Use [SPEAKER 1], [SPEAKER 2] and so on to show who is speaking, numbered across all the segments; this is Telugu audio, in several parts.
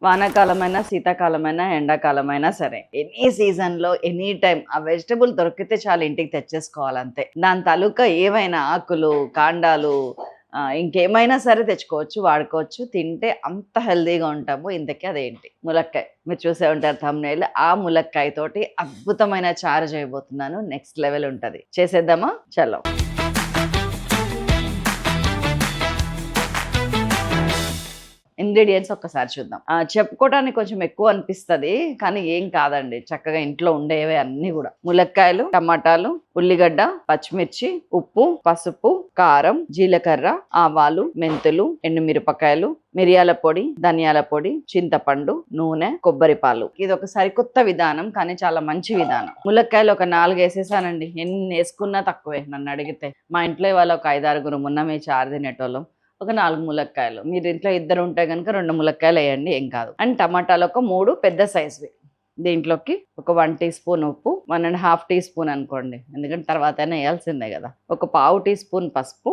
[SPEAKER 1] వానాకాలమైనా, శీతాకాలమైనా, ఎండాకాలమైనా సరే ఎనీ సీజన్‌లో, ఎనీ టైమ్ ఆ వెజిటబుల్ దొరికితే చాలు ఇంటికి తెచ్చేసుకోవాలంతే. దాని తాలూకా ఏవైనా ఆకులు, కాండాలు ఇంకేమైనా సరే తెచ్చుకోవచ్చు, వాడుకోవచ్చు. తింటే అంత హెల్తీగా ఉంటాము. ఇంతకీ అదేంటి? ములక్కాయ. మీరు చూసే ఉంటారు థంబ్‌నెయిల్. ఆ ములక్కాయ తోటి అద్భుతమైన చారు చేయబోతున్నాను. నెక్స్ట్ లెవెల్ ఉంటది. చేసేద్దామా? చలో. ఇంగ్రీడియెంట్స్ ఒక్కసారి చూద్దాం. చెప్పుకోవడానికి కొంచెం ఎక్కువ అనిపిస్తది. కానీ ఏం కాదండి. చక్కగా ఇంట్లో ఉండేవే అన్నీ గూడా. ములక్కాయలు, టమాటాలు, ఉల్లిగడ్డ, పచ్చిమిర్చి, ఉప్పు, పసుపు, కారం, జీలకర్ర, ఆవాలు, మెంతులు, ఎండుమిరపకాయలు, మిరియాల పొడి, ధనియాల పొడి, చింతపండు, నూనె, కొబ్బరి పాలు. ఇది ఒక సరికొత్త విధానం కానీ చాలా మంచి విధానం. ములక్కాయలు ఒక 4 వేసేసానండి. ఎన్ని వేసుకున్నా తక్కువే నన్ను అడిగితే. మా ఇంట్లో ఇవాళ ఒక 5, 6 మొన్నమే చారు తినేటోళ్ళం. ఒక 4 ములక్కాయలు. మీరు ఇంట్లో ఇద్దరు ఉంటే గనుక 2 ములక్కాయలు వేయండి, ఏం కాదు. అండ్ టమాటాలు ఒక 3 పెద్ద సైజువి. దీంట్లోకి ఒక 1 టీ స్పూన్ ఉప్పు, 1½ టీ స్పూన్ అనుకోండి, ఎందుకంటే తర్వాత అయినా వేయాల్సిందే కదా. ఒక పావు టీ స్పూన్ పసుపు,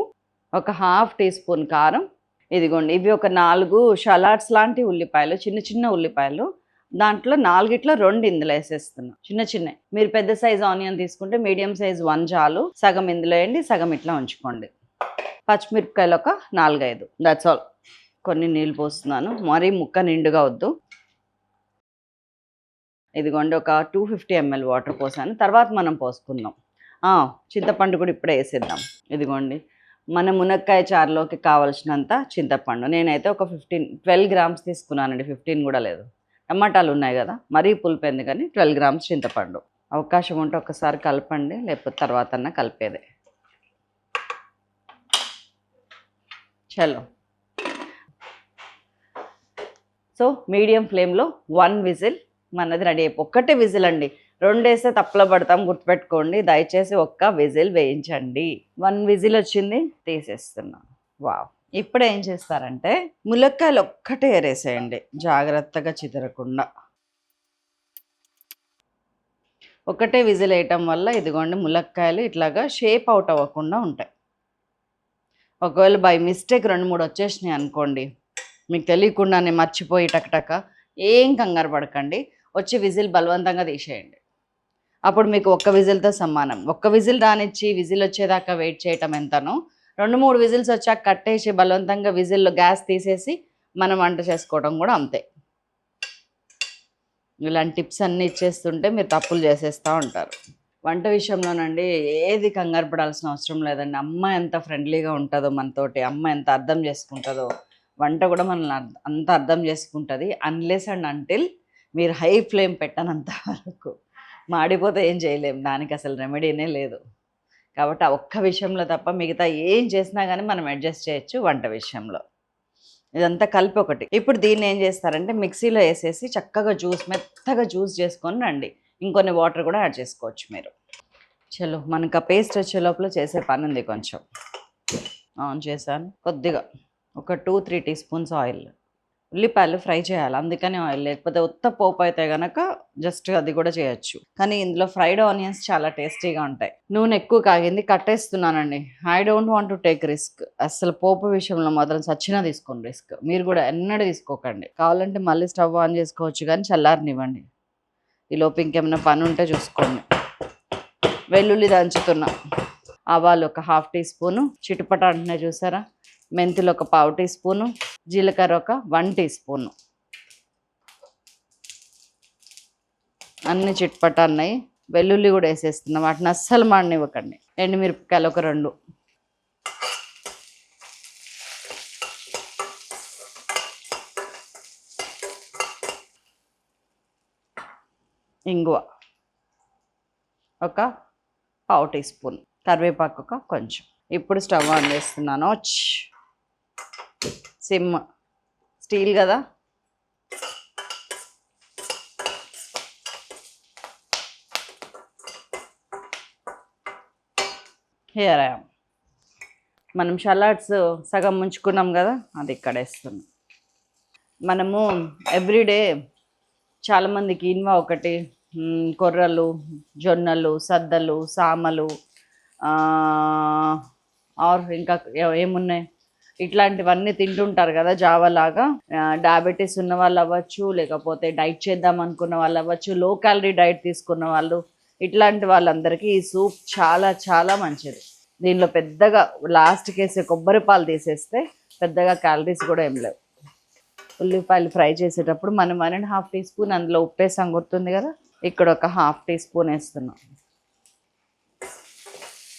[SPEAKER 1] ఒక ½ టీ స్పూన్ కారం. ఇదిగోండి, ఇవి ఒక 4 షలాట్స్ లాంటి ఉల్లిపాయలు, చిన్న చిన్న ఉల్లిపాయలు. దాంట్లో 4గిట్లో 2 ఇందులో వేసేస్తున్నా, చిన్న చిన్నవి. మీరు పెద్ద సైజ్ ఆనియన్ తీసుకుంటే మీడియం సైజ్ 1 చాలు. సగం ఇందులో వేయండి, సగం ఇట్లా ఉంచుకోండి. పచ్చిమిరపకాయలు ఒక 4, 5. That's all. కొన్ని నీళ్ళు పోస్తున్నాను, మరీ ముక్క నిండుగా వద్దు. ఇదిగోండి, ఒక 250 ml వాటర్ పోసాను. తర్వాత మనం పోసుకుందాం. చింతపండు కూడా ఇప్పుడే వేసేద్దాం. ఇదిగోండి, మన మునక్కాయ చారులోకి కావాల్సినంత చింతపండు. నేనైతే ఒక 12 గ్రామ్స్ తీసుకున్నానండి, 15 కూడా లేదు. టమాటాలు ఉన్నాయి కదా, మరీ పులుపు ఎందుకని 12 గ్రామ్స్ చింతపండు. అవకాశం ఉంటే ఒకసారి కలపండి, లేకపోతే తర్వాత అన్నా కలిపేదే. చలో. సో మీడియం ఫ్లేమ్లో 1 విజిల్ మనది రెడీ అయిపో. ఒక్కటే విజిల్ అండి, 2 వేస్తే తప్పులో పడతాం, గుర్తుపెట్టుకోండి. దయచేసి ఒక్క విజిల్ వేయించండి. 1 విజిల్ వచ్చింది, తీసేస్తున్నా. వావ్. ఇప్పుడు ఏం చేస్తారంటే ములక్కాయలు ఒక్కటే ఏరేసేయండి, జాగ్రత్తగా చిదరకుండా. ఒకటే విజిల్ వేయటం వల్ల ఇదిగోండి ములక్కాయలు ఇట్లాగా షేప్ అవుట్ అవ్వకుండా ఉంటాయి. ఒకవేళ బై మిస్టేక్ 2, 3 వచ్చేసినాయి అనుకోండి, మీకు తెలియకుండానే మర్చిపోయి టకటక, ఏం కంగారు పడకండి. వచ్చి విజిల్ బలవంతంగా తీసేయండి. అప్పుడు మీకు ఒక్క విజిల్తో సమానం. ఒక్క విజిల్ రానిచ్చి విజిల్ వచ్చేదాకా వెయిట్ చేయటం ఎంతనో, 2, 3 విజిల్స్ వచ్చాక కట్టేసి బలవంతంగా విజిల్లో గ్యాస్ తీసేసి మనం వంట చేసుకోవడం కూడా అంతే. ఇలాంటి టిప్స్ అన్నీ ఇచ్చేస్తుంటే మీరు తప్పులు చేసేస్తూ ఉంటారు. వంట విషయంలోనండి ఏది కంగారు పడాల్సిన అవసరం లేదండి. అమ్మ ఎంత ఫ్రెండ్లీగా ఉంటుందో మనతోటి, అమ్మ ఎంత అర్థం చేసుకుంటుందో, వంట కూడా మనల్ని అంత అర్థం చేసుకుంటుంది. అన్లెస్ అండ్ అంటిల్ మీరు హై ఫ్లేమ్ పెట్టనంత వరకు. మాడిపోతే ఏం చేయలేము, దానికి అసలు రెమెడీనే లేదు. కాబట్టి ఆ ఒక్క విషయంలో తప్ప మిగతా ఏం చేసినా కానీ మనం అడ్జస్ట్ చేయొచ్చు వంట విషయంలో. ఇదంతా కలిపి ఒకటి. ఇప్పుడు దీన్ని ఏం చేస్తారంటే మిక్సీలో వేసేసి చక్కగా మెత్తగా జ్యూస్ చేసుకొని రండి. ఇంకొన్ని వాటర్ కూడా యాడ్ చేసుకోవచ్చు మీరు. చలో, మనకు ఆ పేస్ట్ వచ్చే లోపల చేసే పని ఉంది కొంచెం. ఆన్ చేశాను. కొద్దిగా ఒక 2-3 టీ స్పూన్స్ ఆయిల్. ఉల్లిపాయలు ఫ్రై చేయాలి, అందుకని ఆయిల్. లేకపోతే ఉత్త పోపు అయితే కనుక జస్ట్ అది కూడా చేయొచ్చు. కానీ ఇందులో ఫ్రైడ్ ఆనియన్స్ చాలా టేస్టీగా ఉంటాయి. నూనె ఎక్కువ కాగింది, కట్టేస్తున్నానండి. I don't want to take risk. అసలు పోపు విషయంలో మాత్రం సచ్చినా తీసుకోండి రిస్క్. మీరు కూడా ఎన్నడూ తీసుకోకండి. కావాలంటే మళ్ళీ స్టవ్ ఆన్ చేసుకోవచ్చు, కానీ చల్లారనివ్వండి. ఈలోపు ఇంకేమైనా పని ఉంటే చూసుకోండి. వెల్లుల్లి దంచుతున్నా. ఆవాలు ఒక ½ టీ స్పూను, చిటుపట అంటున్నాయి చూసారా. మెంతులు ఒక పావు టీ స్పూను, జీలకర్ర ఒక 1 టీ స్పూను. అన్ని చిట్పట అన్నాయి. వెల్లుల్లి కూడా వేసేస్తున్నాం, వాటిని అస్సలు మాడనివ్వకండి. ఎండుమిరపకాయలు ఒక 2. ఇంగువ ఒక పావు టీ స్పూన్, కరివేపాకు ఒక కొంచెం. ఇప్పుడు స్టవ్ ఆన్ చేస్తున్నాను. సిమ్, స్టీల్ కదా. Here I am. మనం షలాట్స్ సగం ముంచుకున్నాం కదా, అది ఇక్కడ వేస్తున్నాం. మనము ఎవ్రీడే చాలామందికి కిన్వా ఒకటి, కొర్రలు, జొన్నలు, సద్దలు, సామలు, ఆర్ ఇంకా ఏమున్నాయి, ఇట్లాంటివన్నీ తింటుంటారు కదా జావా లాగా. డయాబెటీస్ ఉన్న వాళ్ళు అవ్వచ్చు, లేకపోతే డైట్ చేద్దాం అనుకున్న వాళ్ళు అవ్వచ్చు, లో క్యాలరీ డైట్ తీసుకున్న వాళ్ళు, ఇట్లాంటి వాళ్ళందరికీ ఈ సూప్ చాలా చాలా మంచిది. దీనిలో పెద్దగా లాస్ట్కి వేసే కొబ్బరి పాలు తీసేస్తే పెద్దగా క్యాలరీస్ కూడా ఏం లేవు. ఉల్లిపాయలు ఫ్రై చేసేటప్పుడు మనం 1.5 టీ స్పూన్ అందులో ఉప్పు వేసాం, గుర్తుంది కదా. ఇక్కడ ఒక 1/2 టీ స్పూన్ వేస్తున్నాం,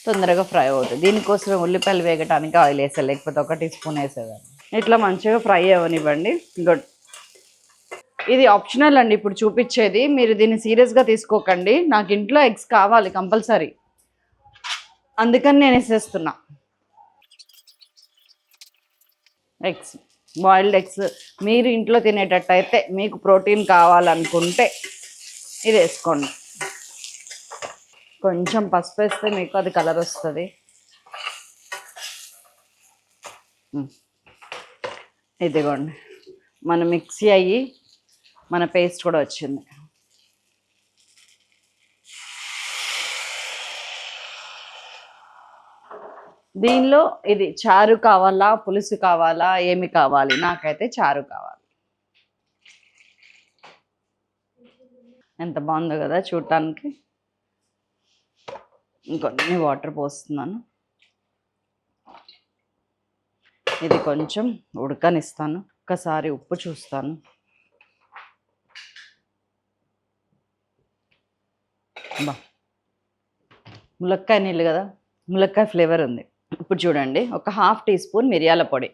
[SPEAKER 1] తొందరగా ఫ్రై అవుతుంది. దీనికోసం ఉల్లిపాయలు వేగటానికి ఆయిల్ వేసాను, లేకపోతే 1 టీ స్పూన్ వేసేదాన్ని. ఇట్లా మంచిగా ఫ్రై అవ్వనివ్వండి. గుడ్. ఇది ఆప్షనల్ అండి ఇప్పుడు చూపించేది, మీరు దీన్ని సీరియస్గా తీసుకోకండి. నాకు ఇంట్లో ఎగ్స్ కావాలి కంపల్సరీ, అందుకని నేను వేసేస్తున్నా ఎగ్స్, బాయిల్డ్ ఎగ్స్. మీరు ఇంట్లో తినేటట్టు అయితే, మీకు ప్రోటీన్ కావాలనుకుంటే ఇది వేసుకోండి. కొంచెం పసుపు వేస్తే మీకు అది కలర్ వస్తుంది. ఇదిగోండి, మన మిక్సీ అయ్యి మన పేస్ట్ కూడా వచ్చింది. దీనిలో ఇది చారు కావాలా, పులుసు కావాలా, ఏమి కావాలి? నాకైతే చారు కావాలి. ఎంత బాగుందో కదా చూడటానికి. ఇంకొన్ని వాటర్ పోస్తున్నాను. ఇది కొంచెం ఉడకనిస్తాను. ఒకసారి ఉప్పు చూస్తాను. బా, ములక్కాయ నీళ్ళు కదా, ములక్కాయ ఫ్లేవర్ ఉంది. ఇప్పుడు చూడండి, ఒక 1/2 టీ స్పూన్ మిరియాల పొడి,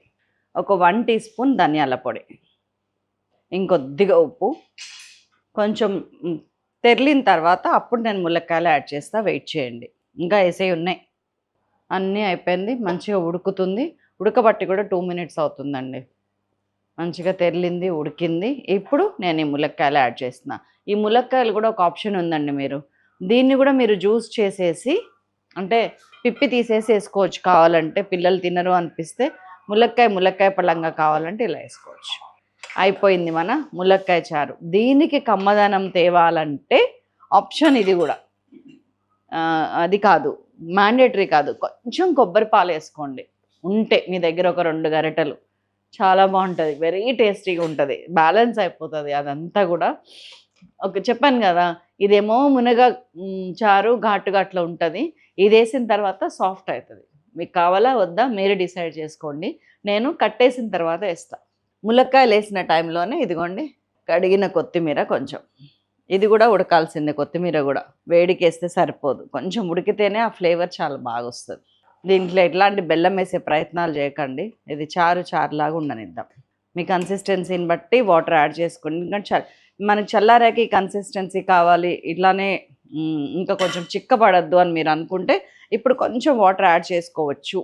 [SPEAKER 1] ఒక 1 టీ స్పూన్ ధనియాల పొడి, ఇంకొద్దిగా ఉప్పు, కొంచెం తెరిలిన తర్వాత అప్పుడు నేను ములక్కాయలు యాడ్ చేస్తా. వెయిట్ చేయండి, ఇంకా వేసేవి ఉన్నాయి. అన్నీ అయిపోయింది, మంచిగా ఉడుకుతుంది. ఉడకబట్టి కూడా 2 మినిట్స్ అవుతుందండి. మంచిగా తెరిలింది, ఉడికింది. ఇప్పుడు నేను ఈ ములక్కాయలు యాడ్ చేస్తున్నా. ఈ ములక్కాయలు కూడా ఒక ఆప్షన్ ఉందండి, మీరు దీన్ని కూడా మీరు జ్యూస్ చేసేసి, అంటే పిప్పి తీసేసి వేసుకోవచ్చు కావాలంటే. పిల్లలు తినరు అనిపిస్తే ములక్కాయ పళ్ళంగా కావాలంటే ఇలా వేసుకోవచ్చు. అయిపోయింది మన ములక్కాయ చారు. దీనికి కమ్మదనం తేవాలంటే ఆప్షన్ ఇది కూడా, అది కాదు మ్యాండేటరీ కాదు, కొంచెం కొబ్బరి పాలు వేసుకోండి ఉంటే మీ దగ్గర, ఒక 2 గరిటెలు. చాలా బాగుంటుంది, వెరీ టేస్టీగా ఉంటుంది, బ్యాలెన్స్ అయిపోతుంది అదంతా కూడా. చెప్పాను కదా, ఇదేమో మునగ చారు ఘాటుగా అట్లా ఉంటుంది. ఇది వేసిన తర్వాత సాఫ్ట్ అవుతుంది. మీకు కావాలా వద్దా మీరే డిసైడ్ చేసుకోండి. నేను కట్టేసిన తర్వాత వేస్తాను. ములక్కాయలు వేసిన టైంలోనే ఇదిగోండి కడిగిన కొత్తిమీర కొంచెం, ఇది కూడా ఉడకాల్సిందే. కొత్తిమీర కూడా వేడికి వేస్తే సరిపోదు, కొంచెం ఉడికితేనే ఆ ఫ్లేవర్ చాలా బాగా వస్తుంది. దీంట్లో ఎట్లాంటి బెల్లం వేసే ప్రయత్నాలు చేయకండి. ఇది చారులాగా ఉండనిద్దాం. మీ కన్సిస్టెన్సీని బట్టి వాటర్ యాడ్ చేసుకోండి. ఎందుకంటే మనకి చల్లారాక ఈ కన్సిస్టెన్సీ కావాలి, ఇట్లానే ఇంకా కొంచెం చిక్కబడద్దు అని మీరు అనుకుంటే ఇప్పుడు కొంచెం వాటర్ యాడ్ చేసుకోవచ్చు.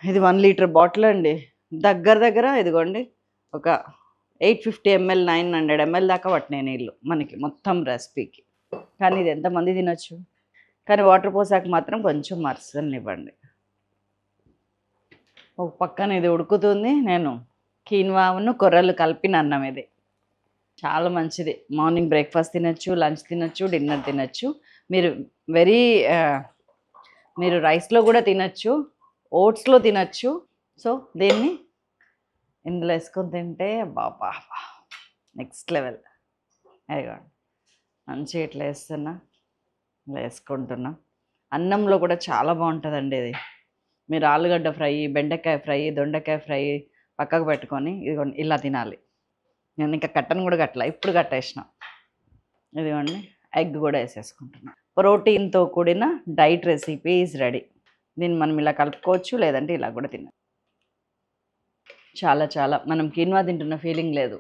[SPEAKER 1] ఇది 1 లీటర్ బాటిల్ అండి. దగ్గర ఇదిగోండి ఒక 850 ml 900 ml దాకా పట్టినాయి నీళ్ళు మనకి మొత్తం రెసిపీకి. కానీ ఇది ఎంతమంది తినొచ్చు. కానీ వాటర్ పోసాక మాత్రం కొంచెం మరసనివ్వండి. ఒక పక్కన ఇది ఉడుకుతుంది. నేను కీన్వాను కొర్రలు కలిపిన అన్నం ఇది. చాలా మంచిది. మార్నింగ్ బ్రేక్ఫాస్ట్ తినచ్చు, లంచ్ తినచ్చు, డిన్నర్ తినచ్చు. మీరు రైస్లో కూడా తినచ్చు, ఓట్స్లో తినచ్చు. సో దీన్ని ఇందులో వేసుకొని తింటే బాబా నెక్స్ట్ లెవెల్. అదిగోండి మంచిగా ఇట్లా వేస్తున్నా, ఇలా వేసుకుంటున్నా. అన్నంలో కూడా చాలా బాగుంటుందండి ఇది. మీరు ఆలుగడ్డ ఫ్రై, బెండకాయ ఫ్రై, దొండకాయ ఫ్రై పక్కకు పెట్టుకొని ఇదిగోండి ఇలా తినాలి. నేను ఇంకా కట్టను కూడా కట్టలే, ఇప్పుడు కట్టేసిన. ఇదిగోండి ఎగ్ కూడా వేసేసుకుంటున్నా. ప్రోటీన్తో కూడిన డైట్ రెసిపీ ఈజ్ రెడీ. దీన్ని మనం ఇలా కలుపుకోవచ్చు, లేదంటే ఇలా కూడా తినాలి. చాలా మనం కిన్వా తింటున్న ఫీలింగ్ లేదు,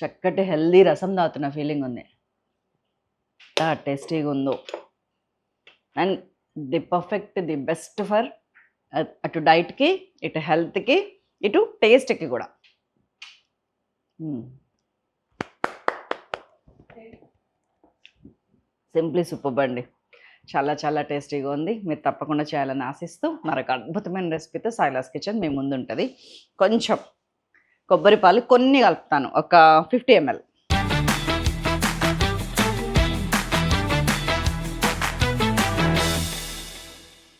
[SPEAKER 1] చక్కటి హెల్దీ రసం తాగుతున్న ఫీలింగ్ ఉంది. టేస్టీగా ఉందో. అండ్ ది బెస్ట్ ఫర్ అటు డైట్కి, ఇటు హెల్త్కి, ఇటు టేస్ట్కి కూడా. సింప్లీ సూపర్ అండి. చాలా టేస్టీగా ఉంది. మీరు తప్పకుండా చేయాలని ఆశిస్తూ మరొక అద్భుతమైన రెసిపీతో సాయిలాస్ కిచెన్ మీ ముందు ఉంటుంది. కొంచెం కొబ్బరి పాలు కొన్ని కలుపుతాను, ఒక 50 ml.